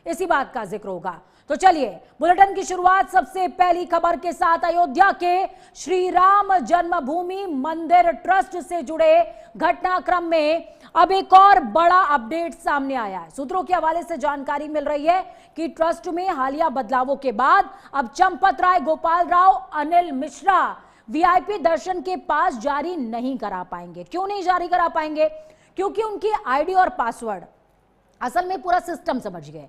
इसी बात का जिक्र होगा। तो चलिए बुलेटिन की शुरुआत सबसे पहली खबर के साथ अयोध्या के श्री राम जन्मभूमि मंदिर ट्रस्ट से जुड़े घटनाक्रम में अब एक और बड़ा अपडेट सामने आया है। सूत्रों के हवाले से जानकारी मिल रही है कि ट्रस्ट में हालिया बदलावों के बाद अब चंपत राय, गोपाल राव, अनिल मिश्रा वीआईपी दर्शन के पास जारी नहीं करा पाएंगे। क्यों नहीं जारी करा पाएंगे? क्योंकि उनकी आईडी और पासवर्ड, असल में पूरा सिस्टम समझ गए।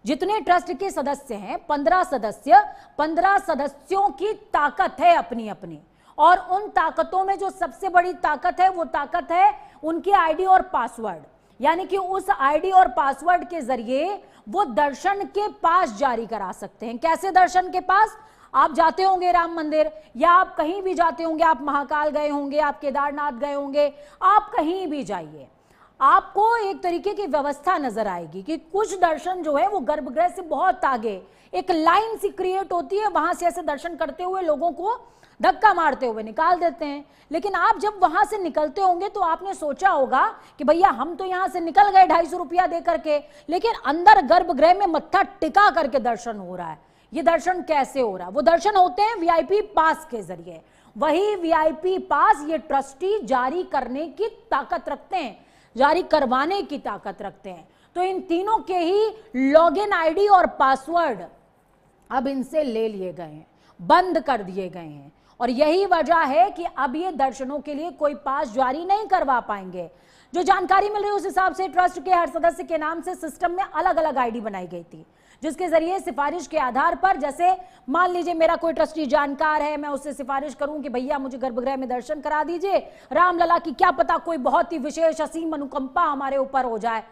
जितने ट्रस्ट के सदस्य हैं 15 सदस्य, 15 सदस्यों की ताकत है अपनी अपनी, और उन ताकतों में जो सबसे बड़ी ताकत है वो ताकत है उनकी आईडी और पासवर्ड। यानी कि उस आईडी और पासवर्ड के जरिए वो दर्शन के पास जारी करा सकते हैं। कैसे दर्शन के पास? आप जाते होंगे राम मंदिर, या आप कहीं भी जाते होंगे, आप महाकाल गए होंगे, आप केदारनाथ गए होंगे, आप कहीं भी जाइए, आपको एक तरीके की व्यवस्था नजर आएगी कि कुछ दर्शन जो है वो गर्भगृह से बहुत आगे एक लाइन सी क्रिएट होती है, वहां से ऐसे दर्शन करते हुए लोगों को धक्का मारते हुए निकाल देते हैं। लेकिन आप जब वहां से निकलते होंगे तो आपने सोचा होगा कि भैया हम तो यहां से निकल गए 250 रुपया दे करके, लेकिन अंदर गर्भगृह में मत्था टिका करके दर्शन हो रहा है। ये दर्शन कैसे हो रहा है? वो दर्शन होते हैं वीआईपी पास के जरिए। वही वीआईपी पास ये ट्रस्टी जारी करने की ताकत रखते हैं, जारी करवाने की ताकत रखते हैं। तो इन तीनों के ही लॉगिन आईडी और पासवर्ड अब इनसे ले लिए गए हैं, बंद कर दिए गए हैं, और यही वजह है कि अब ये दर्शनों के लिए कोई पास जारी नहीं करवा पाएंगे। जो जानकारी मिल रही है उस हिसाब से ट्रस्ट के हर सदस्य के नाम से सिस्टम में अलग अलग आईडी बनाई गई थी, जिसके जरिए सिफारिश के आधार पर, जैसे मान लीजिए मेरा कोई ट्रस्टी जानकार है, मैं उससे सिफारिश करूं कि भैया मुझे गर्भगृह में दर्शन करा दीजिए, रामलला की क्या पता कोई बहुत ही विशेष असीम अनुकंपा हमारे ऊपर हो जाए,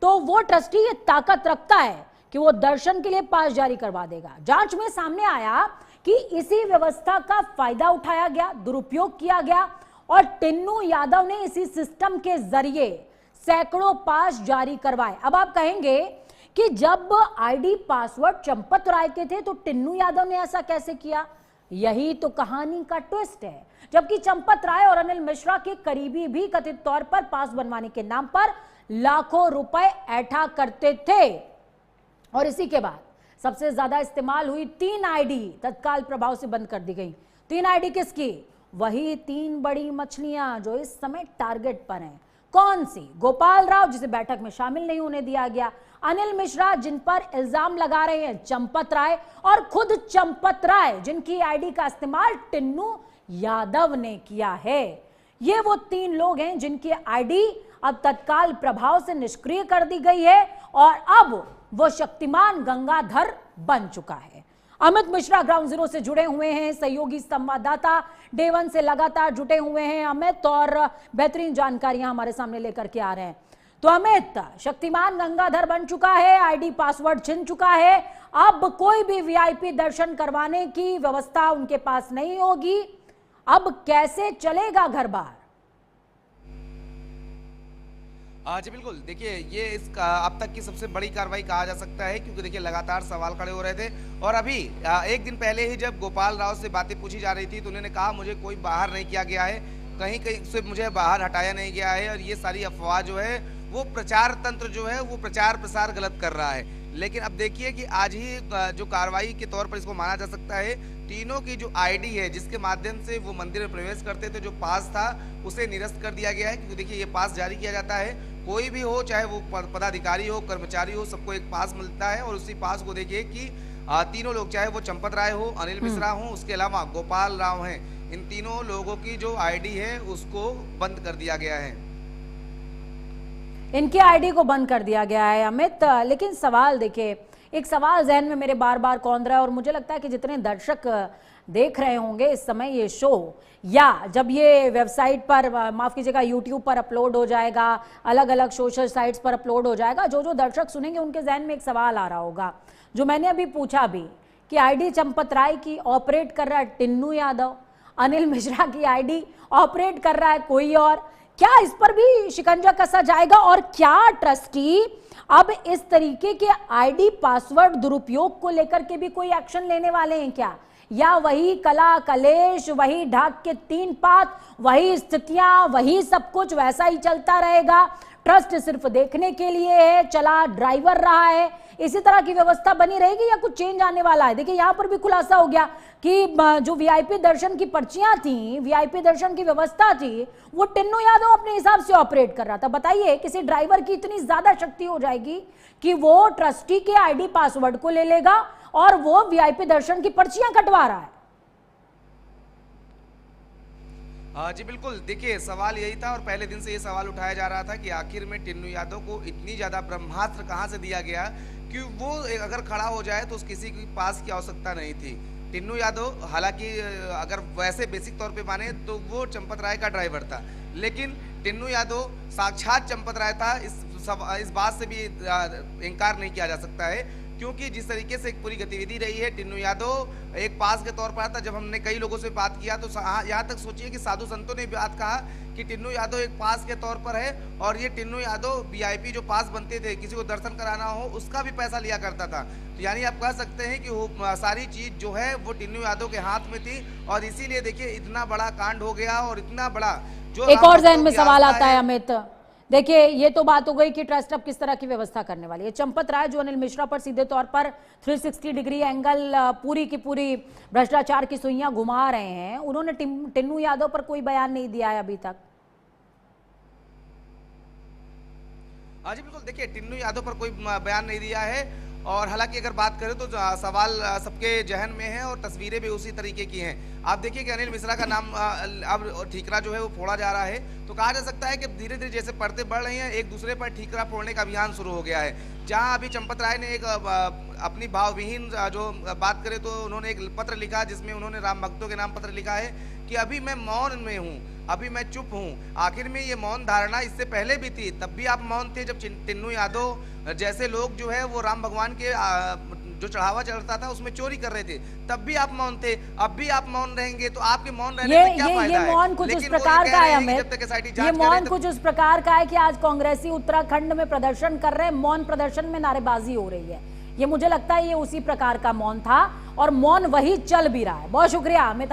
तो वो ट्रस्टी ये ताकत रखता है कि वो दर्शन के लिए पास जारी करवा देगा। जांच में सामने आया कि इसी व्यवस्था का फायदा उठाया गया, दुरुपयोग किया गया, और टिन्नू यादव ने इसी सिस्टम के जरिए सैकड़ों पास जारी करवाए। अब आप कहेंगे कि जब आईडी पासवर्ड चंपत राय के थे तो टिन्नू यादव ने ऐसा कैसे किया? यही तो कहानी का ट्विस्ट है। जबकि चंपत राय और अनिल मिश्रा के करीबी भी कथित तौर पर पास बनवाने के नाम पर लाखों रुपए ऐंठा करते थे, और इसी के बाद सबसे ज्यादा इस्तेमाल हुई 3 आईडी तत्काल प्रभाव से बंद कर दी गई। 3 आईडी किसकी? वही 3 बड़ी मछलियां जो इस समय टारगेट पर हैं। कौन सी? गोपाल राव, जिसे बैठक में शामिल नहीं होने दिया गया, अनिल मिश्रा, जिन पर इल्जाम लगा रहे हैं चंपत राय, और खुद चंपत राय, जिनकी आईडी का इस्तेमाल टिन्नू यादव ने किया है। ये वो 3 लोग हैं जिनकी आईडी अब तत्काल प्रभाव से निष्क्रिय कर दी गई है, और अब वो शक्तिमान गंगाधर बन चुका है। अमित मिश्रा ग्राउंड जीरो से जुड़े हुए हैं, सहयोगी संवाददाता डे 1 से लगातार जुटे हुए हैं अमित, और बेहतरीन जानकारियां हमारे सामने लेकर के आ रहे हैं। तो अमित, शक्तिमान गंगाधर बन चुका है, आईडी पासवर्ड छिन चुका है, अब कोई भी वीआईपी दर्शन करवाने की व्यवस्था उनके पास नहीं होगी। अब कैसे चलेगा घर बार? जी बिल्कुल, देखिए ये इसका अब तक की सबसे बड़ी कार्रवाई कहा जा सकता है, क्योंकि देखिए लगातार सवाल खड़े हो रहे थे, और अभी एक दिन पहले ही जब गोपाल राव से बातें पूछी जा रही थी तो उन्होंने कहा मुझे कोई बाहर नहीं किया गया है, कहीं कहीं से मुझे बाहर हटाया नहीं गया है, और ये सारी अफवाह जो है वो प्रचार तंत्र जो है वो प्रचार प्रसार गलत कर रहा है। लेकिन अब देखिए कि आज ही जो कार्रवाई के तौर पर इसको माना जा सकता है, तीनों की जो आईडी है जिसके माध्यम से वो मंदिर में प्रवेश करते थे, जो पास था उसे निरस्त कर दिया गया है। क्योंकि देखिए ये पास जारी किया जाता है, कोई भी हो, चाहे वो पदाधिकारी हो, कर्मचारी हो, सबको एक पास मिलता है, और उसी पास को देखिए कि तीनों लोग, चाहे वो चंपत राय हो, अनिल मिश्रा हो, उसके अलावा गोपाल राव हैं, इन तीनों लोगों की जो आईडी है उसको बंद कर दिया गया है। इनकी आईडी को बंद कर दिया गया है अमित। लेकिन सवाल देखिए, एक सवाल जहन में मेरे बार बार कौंध रहा है, और मुझे लगता है कि जितने दर्शक देख रहे होंगे इस समय ये शो, या जब ये वेबसाइट पर, माफ कीजिएगा, यूट्यूब पर अपलोड हो जाएगा, अलग अलग सोशल साइट्स पर अपलोड हो जाएगा, जो जो दर्शक सुनेंगे उनके जहन में एक सवाल आ रहा होगा जो मैंने अभी पूछा भी, कि आईडी चंपत राय की ऑपरेट कर रहा है टिन्नू यादव, अनिल मिश्रा की आईडी ऑपरेट कर रहा है कोई और। क्या इस पर भी शिकंजा कसा जाएगा, और क्या ट्रस्टी अब इस तरीके के आईडी पासवर्ड दुरुपयोग को लेकर के भी कोई एक्शन लेने वाले हैं क्या? या वही कला कलेश, वही ढाक के 3 पात, वही स्थितियां, वही सब कुछ वैसा ही चलता रहेगा? ट्रस्ट सिर्फ देखने के लिए है, चला ड्राइवर रहा है, इसी तरह की व्यवस्था बनी रहेगी या कुछ चेंज आने वाला है? देखिए यहां पर भी खुलासा हो गया कि जो वीआईपी दर्शन की पर्चियां थी, वीआईपी दर्शन की व्यवस्था थी, वो टिन्नू यादव अपने हिसाब से ऑपरेट कर रहा था। बताइए, किसी ड्राइवर की इतनी ज्यादा शक्ति हो जाएगी कि वो ट्रस्टी के आईडी पासवर्ड को ले लेगा और वो वीआईपी दर्शन की पर्चियां कटवा रहा है? जी बिल्कुल, देखिए सवाल यही था और पहले दिन से ये सवाल उठाया जा रहा था कि आखिर में टिन्नू यादव को इतनी ज़्यादा ब्रह्मास्त्र कहाँ से दिया गया कि वो अगर खड़ा हो जाए तो किसी के पास की आवश्यकता नहीं थी। टिन्नू यादव हालांकि अगर वैसे बेसिक तौर पे माने तो वो चंपत राय का ड्राइवर था, लेकिन टिन्नू यादव साक्षात चंपत राय था। इस बात से भी इनकार नहीं किया जा सकता है, क्योंकि जिस तरीके से एक पूरी गतिविधि रही है, टिन्नू यादव एक पास के तौर पर आता। जब हमने कई लोगों से बात किया तो यहाँ तक सोचिए कि साधु संतों ने बात कहा कि टिन्नू यादव एक पास के तौर पर है और ये टिन्नू यादव वीआईपी जो पास बनते थे, किसी को दर्शन कराना हो उसका भी पैसा लिया करता था। तो यानी आप कह सकते हैं कि वो सारी चीज जो है वो टिन्नू यादव के हाथ में थी और इसीलिए देखिए इतना बड़ा कांड हो गया और इतना बड़ा जो एक और जहन में सवाल आता है अमित। देखिए ये तो बात हो गई कि ट्रस्ट अब किस तरह की व्यवस्था करने वाली है। चंपत राय जो अनिल मिश्रा पर सीधे तौर पर 360 डिग्री एंगल पूरी की पूरी भ्रष्टाचार की सुइयां घुमा रहे हैं, उन्होंने टिन्नू यादव पर कोई बयान नहीं दिया है अभी तक। हाँ जी बिल्कुल, देखिए टिन्नू यादव पर कोई बयान नहीं दिया है और हालांकि अगर बात करें तो सवाल सबके जहन में है और तस्वीरें भी उसी तरीके की हैं। आप देखिए कि अनिल मिश्रा का नाम अब ठीकरा जो है वो फोड़ा जा रहा है, तो कहा जा सकता है कि धीरे धीरे जैसे पर्दे बढ़ रही हैं, एक दूसरे पर ठीकरा फोड़ने का अभियान शुरू हो गया है। जहां अभी चंपत राय ने एक अपनी भावविहीन जो बात करें तो उन्होंने एक पत्र लिखा जिसमें उन्होंने राम भक्तों के नाम पत्र लिखा है कि अभी मैं मौन में हूँ, अभी मैं चुप हूँ। आखिर में ये मौन धारणा इससे पहले भी थी, तब भी आप मौन थे जब टिन्नू यादव जैसे लोग जो है वो राम भगवान के जो चढ़ावा चढ़ता था उसमें चोरी कर रहे थे, तब भी आप मौन थे, अब भी आप मौन रहेंगे। तो आपके मौन रहने से क्या फायदा है? ये मौन कुछ उस प्रकार का है अमित, ये मौन कुछ उस प्रकार का है कि आज कांग्रेसी उत्तराखंड में प्रदर्शन कर रहे हैं, मौन प्रदर्शन में नारेबाजी हो रही है। ये मुझे लगता है ये उसी प्रकार का मौन था और मौन वही चल भी रहा है। बहुत शुक्रिया अमित।